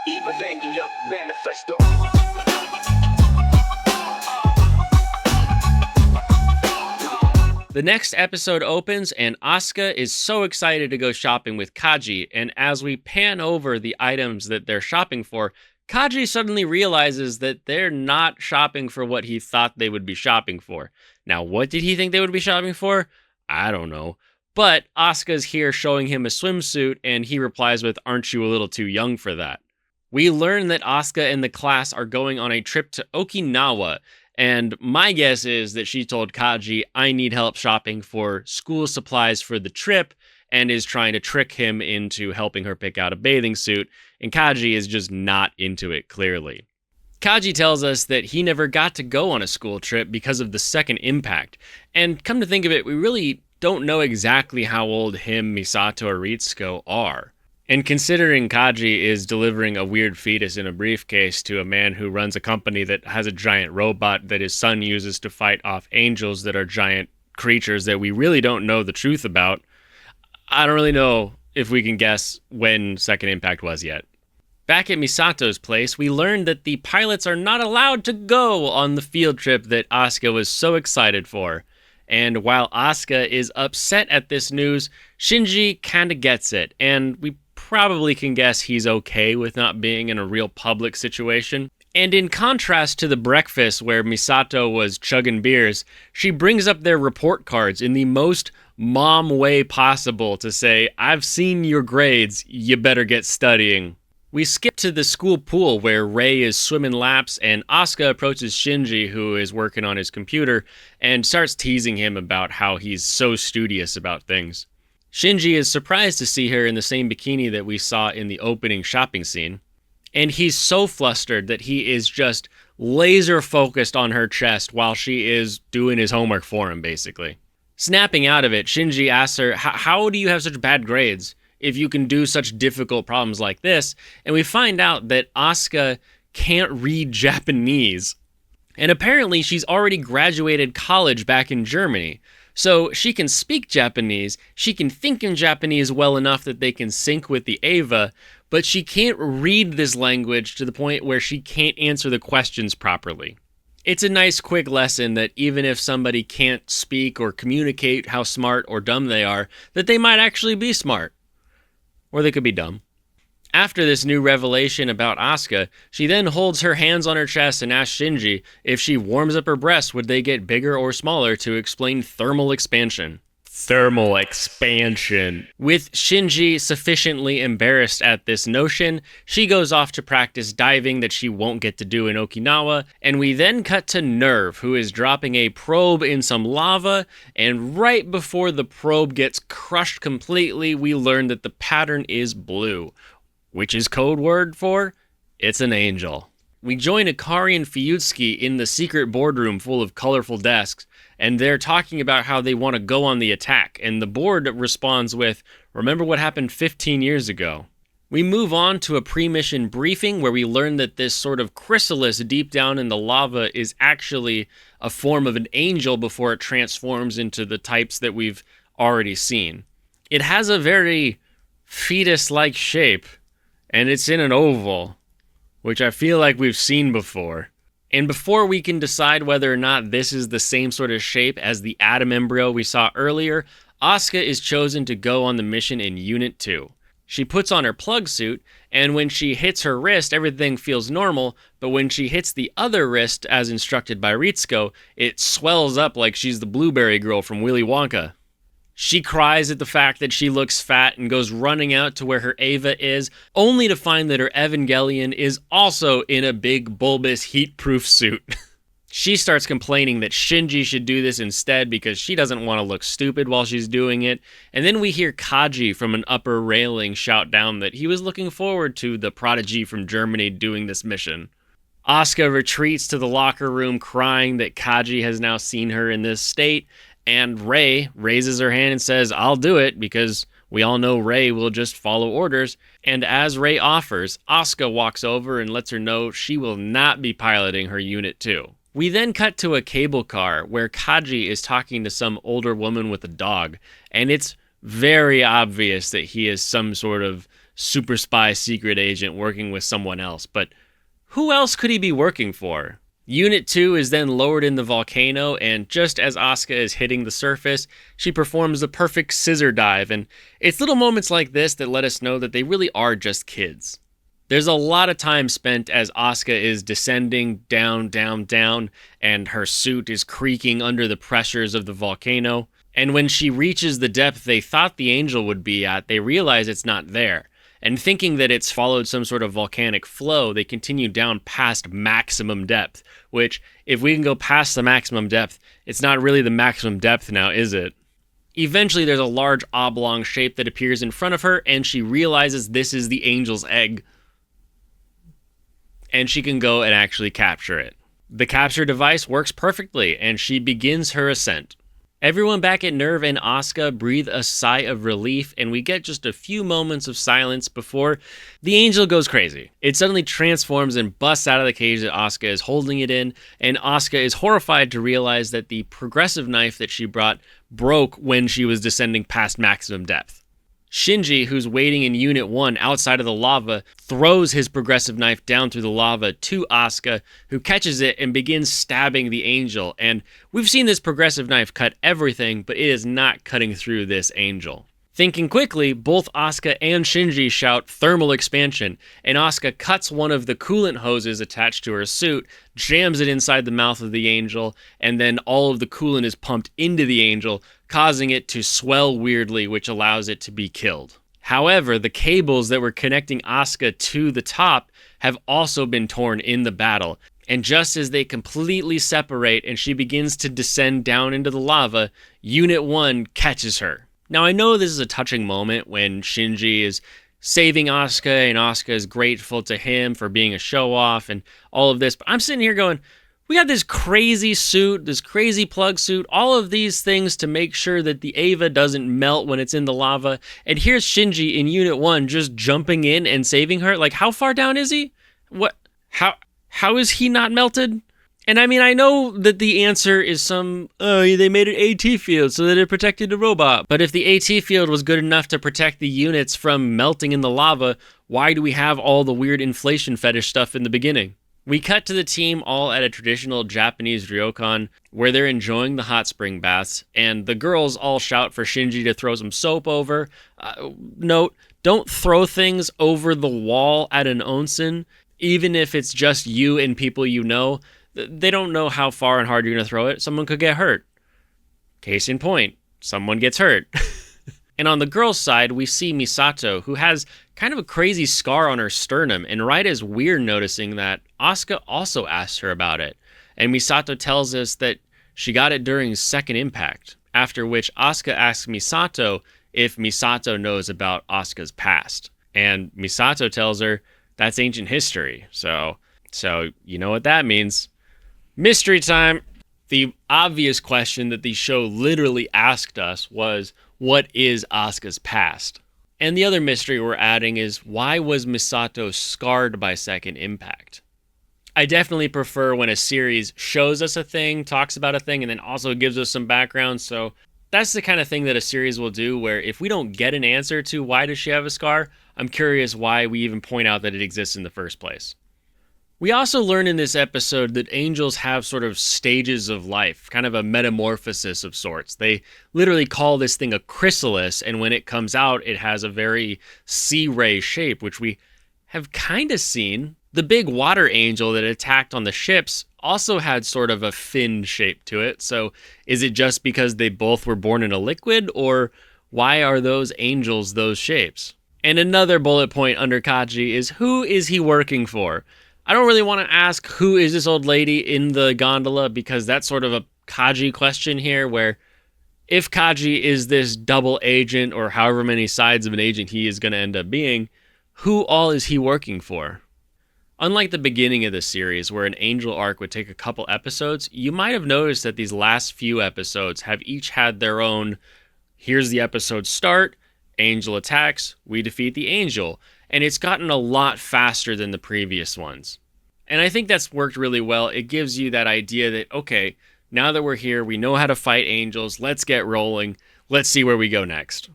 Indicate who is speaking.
Speaker 1: Evangelion, Manifesto.
Speaker 2: The next episode opens, and Asuka is so excited to go shopping with Kaji, and as we pan over the items that they're shopping for, Kaji suddenly realizes that they're not shopping for what he thought they would be shopping for. Now, what did he think they would be shopping for? I don't know. But Asuka's here showing him a swimsuit, and he replies with, "Aren't you a little too young for that?" We learn that Asuka and the class are going on a trip to Okinawa, and my guess is that she told Kaji, "I need help shopping for school supplies for the trip," and is trying to trick him into helping her pick out a bathing suit, and Kaji is just not into it, clearly. Kaji tells us that he never got to go on a school trip because of the second impact, and come to think of it, we really don't know exactly how old him, Misato, or Ritsuko are. And considering Kaji is delivering a weird fetus in a briefcase to a man who runs a company that has a giant robot that his son uses to fight off angels that are giant creatures that we really don't know the truth about, I don't really know if we can guess when Second Impact was yet. Back at Misato's place, we learned that the pilots are not allowed to go on the field trip that Asuka was so excited for. And while Asuka is upset at this news, Shinji kinda gets it, and we probably can guess he's okay with not being in a real public situation. And in contrast to the breakfast where Misato was chugging beers, she brings up their report cards in the most mom way possible to say, "I've seen your grades, you better get studying." We skip to the school pool where Rei is swimming laps and Asuka approaches Shinji, who is working on his computer, and starts teasing him about how he's so studious about things. Shinji is surprised to see her in the same bikini that we saw in the opening shopping scene, and he's so flustered that he is just laser focused on her chest while she is doing his homework for him, basically. Snapping out of it, Shinji asks her, "How do you have such bad grades if you can do such difficult problems like this?" And we find out that Asuka can't read Japanese. And apparently she's already graduated college back in Germany. So she can speak Japanese, she can think in Japanese well enough that they can sync with the Eva, but she can't read this language to the point where she can't answer the questions properly. It's a nice quick lesson that even if somebody can't speak or communicate how smart or dumb they are, that they might actually be smart. Or they could be dumb. After this new revelation about Asuka, she then holds her hands on her chest and asks Shinji if she warms up her breasts, would they get bigger or smaller, to explain thermal expansion. Thermal expansion. With Shinji sufficiently embarrassed at this notion, she goes off to practice diving that she won't get to do in Okinawa, and we then cut to Nerve, who is dropping a probe in some lava, and right before the probe gets crushed completely, we learn that the pattern is blue, which is code word for, it's an angel. We join Akari and Fuyutsuki in the secret boardroom full of colorful desks, and they're talking about how they want to go on the attack, and the board responds with, "Remember what happened 15 years ago." We move on to a pre-mission briefing where we learn that this sort of chrysalis deep down in the lava is actually a form of an angel before it transforms into the types that we've already seen. It has a very fetus-like shape, and it's in an oval, which I feel like we've seen before. And before we can decide whether or not this is the same sort of shape as the Atom embryo we saw earlier, Asuka is chosen to go on the mission in Unit 2. She puts on her plug suit, and when she hits her wrist, everything feels normal, but when she hits the other wrist, as instructed by Ritsuko, it swells up like she's the blueberry girl from Willy Wonka. She cries at the fact that she looks fat and goes running out to where her Eva is, only to find that her Evangelion is also in a big bulbous heat-proof suit. She starts complaining that Shinji should do this instead because she doesn't want to look stupid while she's doing it, and then we hear Kaji from an upper railing shout down that he was looking forward to the prodigy from Germany doing this mission. Asuka retreats to the locker room crying that Kaji has now seen her in this state, and Rei raises her hand and says, "I'll do it," because we all know Rei will just follow orders. And as Rei offers, Asuka walks over and lets her know she will not be piloting her Unit 2. We then cut to a cable car where Kaji is talking to some older woman with a dog, and it's very obvious that he is some sort of super spy secret agent working with someone else. But who else could he be working for? Unit 2 is then lowered in the volcano, and just as Asuka is hitting the surface, she performs the perfect scissor dive, and it's little moments like this that let us know that they really are just kids. There's a lot of time spent as Asuka is descending down, down, down, and her suit is creaking under the pressures of the volcano. And when she reaches the depth they thought the angel would be at, they realize it's not there. And thinking that it's followed some sort of volcanic flow, they continue down past maximum depth, which, if we can go past the maximum depth, it's not really the maximum depth now, is it? Eventually, there's a large oblong shape that appears in front of her, and she realizes this is the angel's egg. And she can go and actually capture it. The capture device works perfectly, and she begins her ascent. Everyone back at Nerve and Asuka breathe a sigh of relief, and we get just a few moments of silence before the angel goes crazy. It suddenly transforms and busts out of the cage that Asuka is holding it in, and Asuka is horrified to realize that the progressive knife that she brought broke when she was descending past maximum depth. Shinji, who's waiting in Unit 1 outside of the lava, throws his progressive knife down through the lava to Asuka, who catches it and begins stabbing the angel. And we've seen this progressive knife cut everything, but it is not cutting through this angel. Thinking quickly, both Asuka and Shinji shout thermal expansion, and Asuka cuts one of the coolant hoses attached to her suit, jams it inside the mouth of the angel, and then all of the coolant is pumped into the angel, causing it to swell weirdly, which allows it to be killed. However, the cables that were connecting Asuka to the top have also been torn in the battle, and just as they completely separate and she begins to descend down into the lava, Unit 1 catches her. Now, I know this is a touching moment when Shinji is saving Asuka and Asuka is grateful to him for being a show-off and all of this, but I'm sitting here going, we got this crazy suit, this crazy plug suit, all of these things to make sure that the Eva doesn't melt when it's in the lava, and here's Shinji in Unit 1 just jumping in and saving her. Like, how far down is he? What? How is he not melted? And I mean, I know that the answer is they made an AT field so that it protected the robot. But if the AT field was good enough to protect the units from melting in the lava, why do we have all the weird inflation fetish stuff in the beginning? We cut to the team all at a traditional Japanese ryokan where they're enjoying the hot spring baths, and the girls all shout for Shinji to throw some soap over. Note, don't throw things over the wall at an onsen, even if it's just you and people you know. They don't know how far and hard you're going to throw it. Someone could get hurt. Case in point, someone gets hurt. And on the girls' side, we see Misato, who has kind of a crazy scar on her sternum, and right as we're noticing that, Asuka also asks her about it. And Misato tells us that she got it during second impact, after which Asuka asks Misato if Misato knows about Asuka's past. And Misato tells her that's ancient history, so you know what that means. Mystery time! The obvious question that the show literally asked us was, what is Asuka's past? And the other mystery we're adding is, why was Misato scarred by second impact? I definitely prefer when a series shows us a thing, talks about a thing, and then also gives us some background, so that's the kind of thing that a series will do, where if we don't get an answer to why does she have a scar, I'm curious why we even point out that it exists in the first place. We also learn in this episode that angels have sort of stages of life, kind of a metamorphosis of sorts. They literally call this thing a chrysalis, and when it comes out, it has a very sea-ray shape, which we have kind of seen. The big water angel that attacked on the ships also had sort of a fin shape to it, so is it just because they both were born in a liquid, or why are those angels those shapes? And another bullet point under Kaji is, who is he working for? I don't really want to ask who is this old lady in the gondola, because that's sort of a Kaji question here, where if Kaji is this double agent or however many sides of an agent he is going to end up being, who all is he working for? Unlike the beginning of the series, where an angel arc would take a couple episodes, you might have noticed that these last few episodes have each had their own, here's the episode start, angel attacks, we defeat the angel. And it's gotten a lot faster than the previous ones. And I think that's worked really well. It gives you that idea that, okay, now that we're here, we know how to fight angels, let's get rolling, let's see where we go next.